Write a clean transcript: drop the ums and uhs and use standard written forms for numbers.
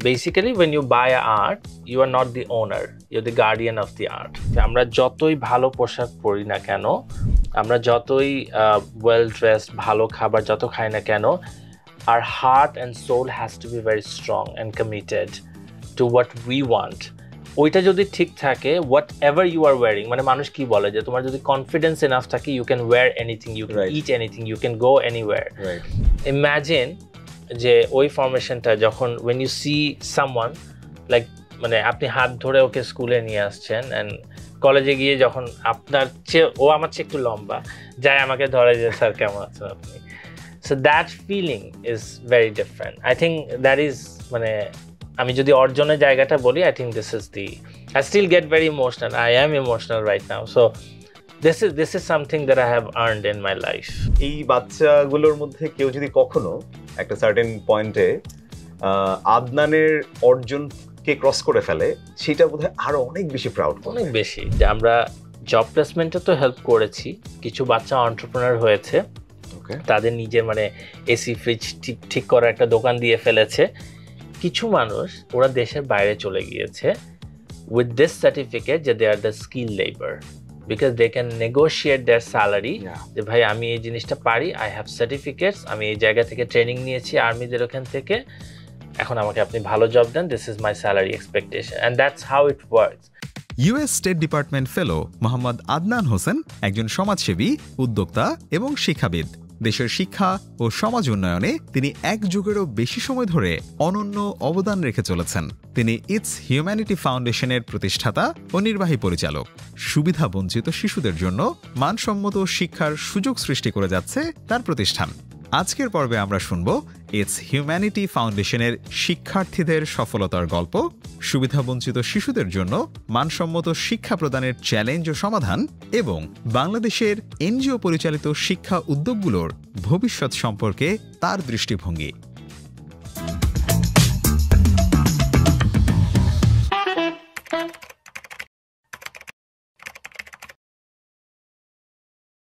basically when you buy art you are not the owner, you're the guardian of the art. আমরা যতই ভালো পোশাক পরি না কেন, আমরা যতই ওয়েল ড্রেসড ভালো খাবার যত খাই না কেন, our heart and soul has to be very strong and committed to what we want. ওইটা যদি ঠিক থাকে, whatever you are wearing, মানে মানুষ কি বলে যে তোমার যদি কনফিডেন্স এনাফ থাকে, you can wear anything, you can eat anything, you can go anywhere. Imagine যে ওই ফরমেশনটা যখন when you see someone like, মানে আপনি হাত ধরে ওকে স্কুলে নিয়ে আসছেন অ্যান্ড কলেজে গিয়ে যখন আপনার চেয়ে ও আমার চেয়ে একটু লম্বা যায় আমাকে ধরে যে স্যার কেমন আছেন আপনি, so that feeling is very different. I think that is, মানে আমি যদি অর্জনের জায়গাটা বলি, I think this is the, I still get very emotional, I am emotional right now. So this is something that I have earned in my life. এই বাচ্চাগুলোর মধ্যে কেউ যদি কখনো একটা সার্টেন পয়েন্টে আদনানের অর্জনকে ক্রস করে ফেলে, সেটা বোধহয় আরো অনেক বেশি প্রাউড, অনেক বেশি। যে আমরা জব প্লেসমেন্টে তো হেল্প করেছি, কিছু বাচ্চা এন্টারপ্রেনার হয়েছে, তাদের নিজের মানে এসি ফ্রিজ ঠিক করা একটা দোকান দিয়ে ফেলেছে। কিছু মানুষ ওরা দেশের বাইরে চলে গিয়েছে with this certificate যে they are the skilled labor, because they can negotiate their salary, যে ভাই আমি এই জিনিসটা পারি, I have certificates, আমি এই জায়গা থেকে ট্রেনিং নিয়েছি আর্মিদের ওখান থেকে, এখন আমাকে আপনি ভালো জব দেন, this is my salary expectation, and that's how it works. US state department fellow Mohammad Adnan Hossain একজন সমাজসেবী, উদ্যোক্তা এবং শিক্ষাবিদ। দেশের শিক্ষা ও সমাজ উন্নয়নে তিনি এক যুগেরও বেশি সময় ধরে অনন্য অবদান রেখে চলেছেন। তিনি ইটস হিউম্যানিটি ফাউন্ডেশনের প্রতিষ্ঠাতা ও নির্বাহী পরিচালক। সুবিধা বঞ্চিত শিশুদের জন্য মানসম্মত শিক্ষার সুযোগ সৃষ্টি করে যাচ্ছে তার প্রতিষ্ঠান। আজকের পর্বে আমরা শুনব ইটস হিউম্যানিটি ফাউন্ডেশনের শিক্ষার্থীদের সফলতার গল্প, সুবিধাবঞ্চিত শিশুদের জন্য মানসম্মত শিক্ষা প্রদানের চ্যালেঞ্জ ও সমাধান, এবং বাংলাদেশের এনজিও পরিচালিত শিক্ষা উদ্যোগগুলোর ভবিষ্যৎ সম্পর্কে তার দৃষ্টিভঙ্গি।